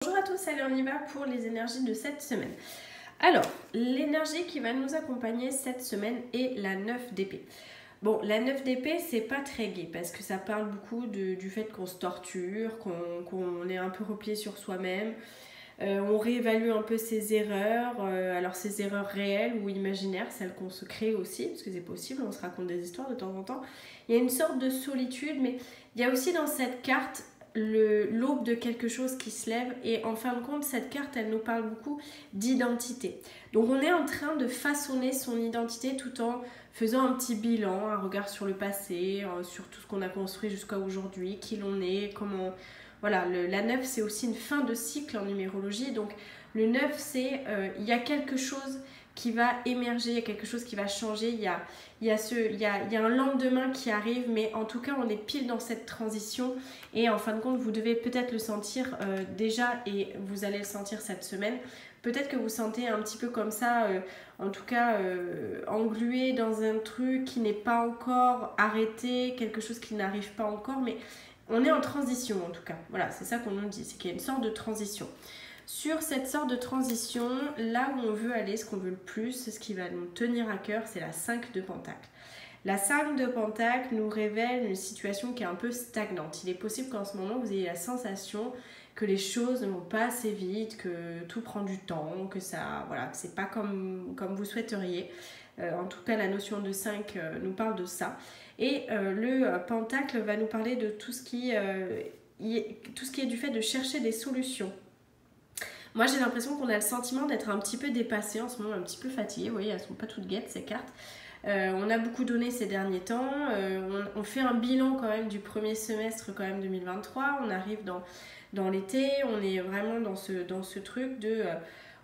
Bonjour à tous, allez on y va pour les énergies de cette semaine. Alors, l'énergie qui va nous accompagner cette semaine est la 9 d'épée. Bon, la 9 d'épée, c'est pas très gai parce que ça parle beaucoup du fait qu'on se torture, qu'on est un peu replié sur soi-même. On réévalue un peu ses erreurs, alors ses erreurs réelles ou imaginaires, celles qu'on se crée aussi, parce que c'est possible, on se raconte des histoires de temps en temps. Il y a une sorte de solitude, mais il y a aussi dans cette carte l'aube de quelque chose qui se lève, et en fin de compte cette carte elle nous parle beaucoup d'identité. Donc on est en train de façonner son identité tout en faisant un petit bilan, un regard sur le passé, sur tout ce qu'on a construit jusqu'à aujourd'hui, qui l'on est, comment... Voilà, la 9 c'est aussi une fin de cycle en numérologie, donc le 9 c'est il y a quelque chose qui va émerger, il y a quelque chose qui va changer, il y a un lendemain qui arrive, mais en tout cas on est pile dans cette transition et en fin de compte vous devez peut-être le sentir déjà, et vous allez le sentir cette semaine. Peut-être que vous sentez un petit peu comme ça, en tout cas englué dans un truc qui n'est pas encore arrêté, quelque chose qui n'arrive pas encore, mais on est en transition en tout cas. Voilà, c'est ça qu'on nous dit, c'est qu'il y a une sorte de transition. Sur cette sorte de transition, là où on veut aller, ce qu'on veut le plus, ce qui va nous tenir à cœur, c'est la 5 de Pentacle. La 5 de Pentacle nous révèle une situation qui est un peu stagnante. Il est possible qu'en ce moment, vous ayez la sensation que les choses ne vont pas assez vite, que tout prend du temps, que ça, voilà, c'est pas comme vous souhaiteriez. En tout cas, la notion de 5 nous parle de ça. Et le Pentacle va nous parler de tout ce qui est du fait de chercher des solutions. Moi, j'ai l'impression qu'on a le sentiment d'être un petit peu dépassé en ce moment, un petit peu fatigué. Vous voyez, elles ne sont pas toutes guettes, ces cartes. On a beaucoup donné ces derniers temps. On fait un bilan quand même du premier semestre quand même 2023. On arrive dans l'été. On est vraiment dans ce truc de...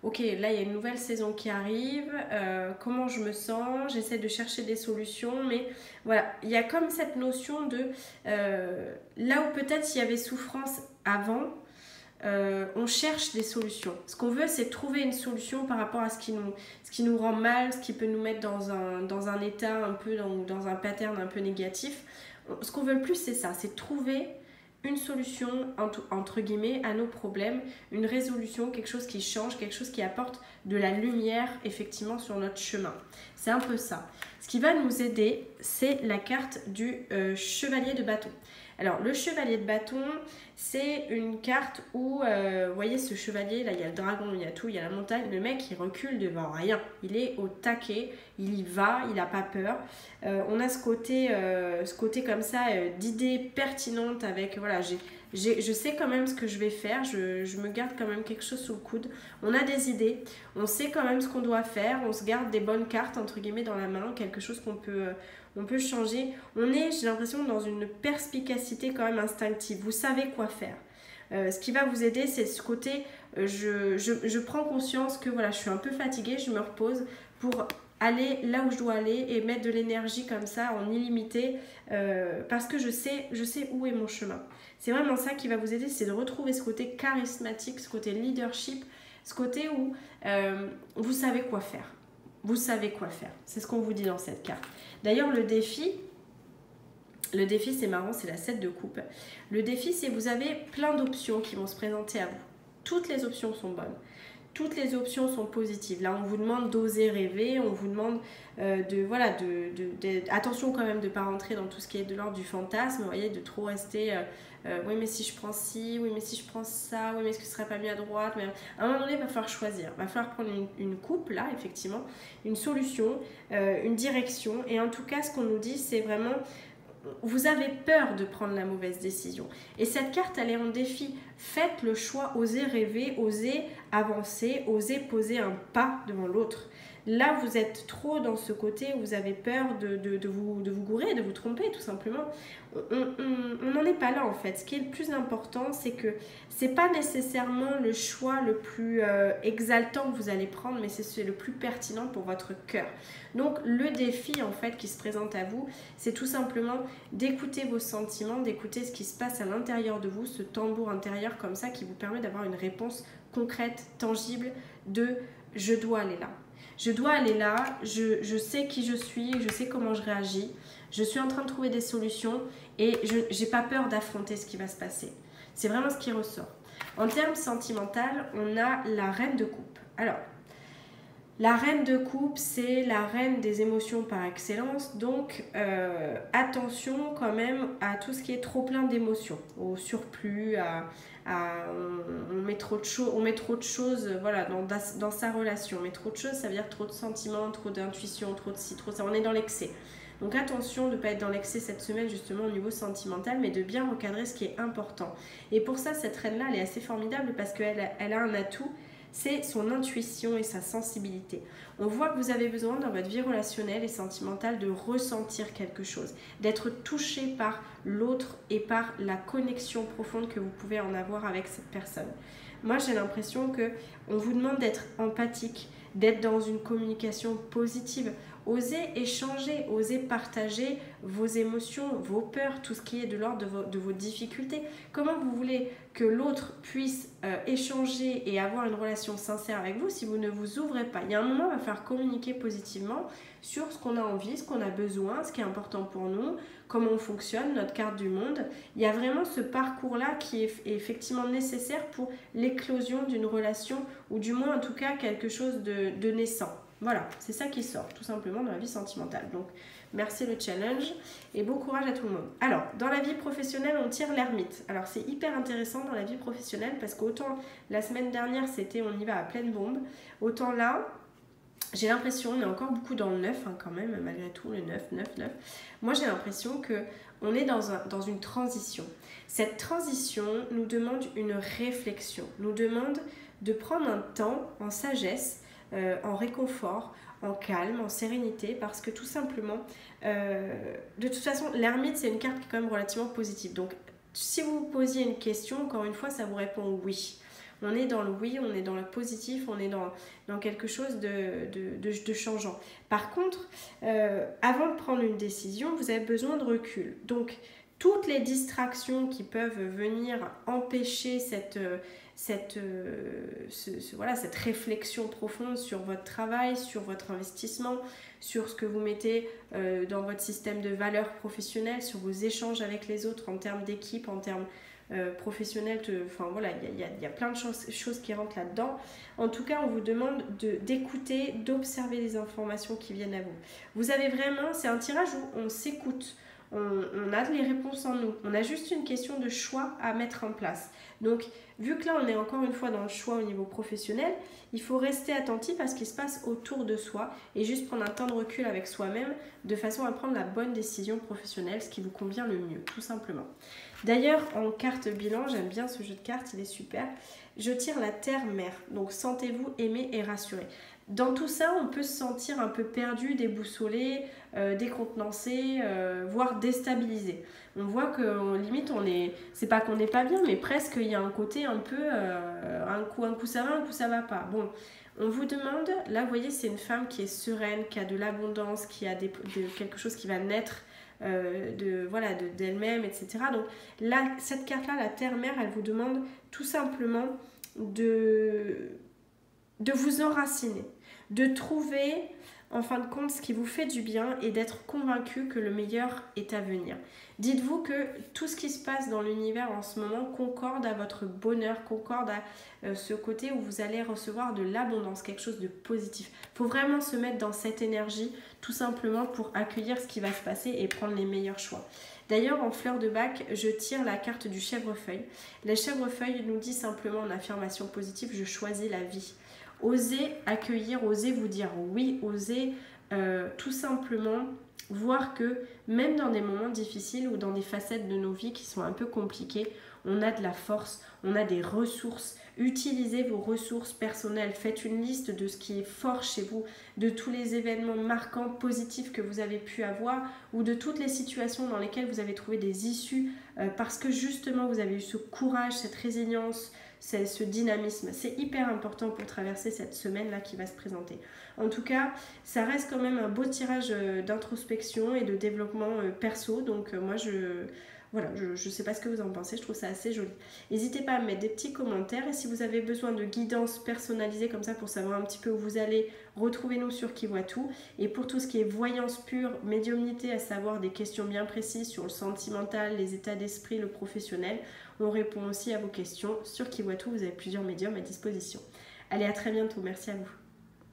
ok, là, il y a une nouvelle saison qui arrive. Comment je me sens? J'essaie de chercher des solutions. Mais voilà, il y a comme cette notion de... là où peut-être il y avait souffrance avant... on cherche des solutions. Ce qu'on veut, c'est trouver une solution par rapport à ce qui nous rend mal, ce qui peut nous mettre dans un état un peu, dans un pattern un peu négatif. Ce qu'on veut le plus, c'est ça, c'est trouver une solution, entre guillemets, à nos problèmes, une résolution, quelque chose qui change, quelque chose qui apporte de la lumière, effectivement, sur notre chemin. C'est un peu ça. Ce qui va nous aider, c'est la carte du chevalier de bâton. Alors, le chevalier de bâton, c'est une carte où, vous voyez ce chevalier, là, il y a le dragon, il y a tout, il y a la montagne. Le mec, il recule devant rien. Il est au taquet, il y va, il n'a pas peur. On a ce côté comme ça d'idées pertinentes avec, voilà, je sais quand même ce que je vais faire, je me garde quand même quelque chose sous le coude. On a des idées, on sait quand même ce qu'on doit faire, on se garde des bonnes cartes, entre guillemets, dans la main, quelque chose qu'on peut changer. On est, j'ai l'impression, dans une perspicacité quand même instinctive. Vous savez quoi faire. Ce qui va vous aider, c'est ce côté, je prends conscience que voilà, je suis un peu fatiguée, je me repose pour aller là où je dois aller et mettre de l'énergie comme ça en illimité parce que je sais où est mon chemin. C'est vraiment ça qui va vous aider, c'est de retrouver ce côté charismatique, ce côté leadership, ce côté où vous savez quoi faire. Vous savez quoi faire. C'est ce qu'on vous dit dans cette carte. D'ailleurs, le défi, c'est marrant, c'est la 7 de coupe. Le défi, c'est que vous avez plein d'options qui vont se présenter à vous. Toutes les options sont bonnes. Toutes les options sont positives. Là, on vous demande d'oser rêver, on vous demande attention quand même de ne pas rentrer dans tout ce qui est de l'ordre du fantasme, vous voyez, de trop rester oui mais si je prends ci, oui mais si je prends ça, oui mais est-ce que ce serait pas mieux à droite, mais à un moment donné il va falloir choisir, il va falloir prendre une coupe là, effectivement, une solution, une direction, et en tout cas ce qu'on nous dit c'est vraiment vous avez peur de prendre la mauvaise décision. Et cette carte, elle est en défi. Faites le choix, osez rêver, osez avancer, osez poser un pas devant l'autre. Là, vous êtes trop dans ce côté où vous avez peur de vous gourer, de vous tromper, tout simplement. On n'en est pas là, en fait. Ce qui est le plus important, c'est que c'est pas nécessairement le choix le plus exaltant que vous allez prendre, mais c'est le plus pertinent pour votre cœur. Donc, le défi, en fait, qui se présente à vous, c'est tout simplement d'écouter vos sentiments, d'écouter ce qui se passe à l'intérieur de vous, ce tambour intérieur comme ça qui vous permet d'avoir une réponse concrète, tangible de « je dois aller là ». Je dois aller là, je sais qui je suis, je sais comment je réagis, je suis en train de trouver des solutions et je n'ai pas peur d'affronter ce qui va se passer. C'est vraiment ce qui ressort. En termes sentimental, on a la reine de coupe. Alors, la reine de coupe, c'est la reine des émotions par excellence, donc attention quand même à tout ce qui est trop plein d'émotions, au surplus, on met trop de choses voilà, dans sa relation. On met trop de choses, ça veut dire trop de sentiments, trop d'intuition, trop de ci, trop de ça, on est dans l'excès. Donc attention de ne pas être dans l'excès cette semaine justement au niveau sentimental, mais de bien recadrer ce qui est important. Et pour ça, cette reine-là, elle est assez formidable parce qu'elle a un atout, c'est son intuition et sa sensibilité. On voit que vous avez besoin dans votre vie relationnelle et sentimentale de ressentir quelque chose, d'être touché par l'autre et par la connexion profonde que vous pouvez en avoir avec cette personne. Moi, j'ai l'impression qu'on vous demande d'être empathique, d'être dans une communication positive. Osez échanger, osez partager vos émotions, vos peurs, tout ce qui est de l'ordre de vos difficultés. Comment vous voulez que l'autre puisse échanger et avoir une relation sincère avec vous si vous ne vous ouvrez pas? Il y a un moment, il va falloir communiquer positivement sur ce qu'on a envie, ce qu'on a besoin, ce qui est important pour nous, comment on fonctionne, notre carte du monde. Il y a vraiment ce parcours-là qui est effectivement nécessaire pour l'éclosion d'une relation ou du moins en tout cas quelque chose de naissant. Voilà, c'est ça qui sort tout simplement dans la vie sentimentale. Donc, merci le challenge et bon courage à tout le monde. Alors, dans la vie professionnelle, on tire l'ermite. Alors, c'est hyper intéressant dans la vie professionnelle parce qu'autant la semaine dernière, c'était on y va à pleine bombe, autant là, j'ai l'impression, on est encore beaucoup dans le 9 quand même, malgré tout, le 9. Moi, j'ai l'impression qu'on est dans une transition. Cette transition nous demande une réflexion, nous demande de prendre un temps en sagesse, en réconfort, en calme, en sérénité, parce que tout simplement, de toute façon, l'ermite, c'est une carte qui est quand même relativement positive. Donc, si vous vous posiez une question, encore une fois, ça vous répond oui. On est dans le oui, on est dans le positif, on est dans quelque chose de changeant. Par contre, avant de prendre une décision, vous avez besoin de recul. Donc, toutes les distractions qui peuvent venir empêcher cette réflexion profonde sur votre travail, sur votre investissement, sur ce que vous mettez dans votre système de valeurs professionnelles, sur vos échanges avec les autres en termes d'équipe, en termes professionnels. Enfin voilà, il y a plein de choses qui rentrent là-dedans. En tout cas, on vous demande d'écouter, d'observer les informations qui viennent à vous. Vous avez vraiment, c'est un tirage où on s'écoute. On a les réponses en nous. On a juste une question de choix à mettre en place. Donc, vu que là, on est encore une fois dans le choix au niveau professionnel, il faut rester attentif à ce qui se passe autour de soi et juste prendre un temps de recul avec soi-même de façon à prendre la bonne décision professionnelle, ce qui vous convient le mieux, tout simplement. D'ailleurs, en carte bilan, j'aime bien ce jeu de cartes, il est super. Je tire la terre-mère. Donc, sentez-vous aimé et rassuré. Dans tout ça, on peut se sentir un peu perdu, déboussolé, décontenancé, voire déstabilisé. On voit que limite, c'est pas qu'on n'est pas bien, mais presque il y a un côté un peu, un coup ça va, un coup ça va pas. Bon, on vous demande, là vous voyez, c'est une femme qui est sereine, qui a de l'abondance, qui a quelque chose qui va naître d'elle-même, etc. Donc là, cette carte-là, la terre-mère, elle vous demande tout simplement de vous enraciner, de trouver en fin de compte ce qui vous fait du bien et d'être convaincu que le meilleur est à venir. Dites-vous que tout ce qui se passe dans l'univers en ce moment concorde à votre bonheur, concorde à ce côté où vous allez recevoir de l'abondance, quelque chose de positif. Il faut vraiment se mettre dans cette énergie tout simplement pour accueillir ce qui va se passer et prendre les meilleurs choix. D'ailleurs, en fleur de bac, je tire la carte du chèvrefeuille. La chèvrefeuille nous dit simplement en affirmation positive, je choisis la vie. Osez accueillir, osez vous dire oui, osez tout simplement voir que même dans des moments difficiles ou dans des facettes de nos vies qui sont un peu compliquées, on a de la force, on a des ressources. Utilisez vos ressources personnelles, faites une liste de ce qui est fort chez vous, de tous les événements marquants, positifs que vous avez pu avoir ou de toutes les situations dans lesquelles vous avez trouvé des issues parce que justement vous avez eu ce courage, cette résilience, ce dynamisme. C'est hyper important pour traverser cette semaine-là qui va se présenter. En tout cas, ça reste quand même un beau tirage d'introspection et de développement perso. Donc moi, Voilà, je ne sais pas ce que vous en pensez, je trouve ça assez joli. N'hésitez pas à me mettre des petits commentaires et si vous avez besoin de guidance personnalisée comme ça pour savoir un petit peu où vous allez, retrouvez-nous sur Qui voit tout. Et pour tout ce qui est voyance pure, médiumnité, à savoir des questions bien précises sur le sentimental, les états d'esprit, le professionnel, on répond aussi à vos questions sur Qui voit tout. Vous avez plusieurs médiums à disposition. Allez, à très bientôt, merci à vous.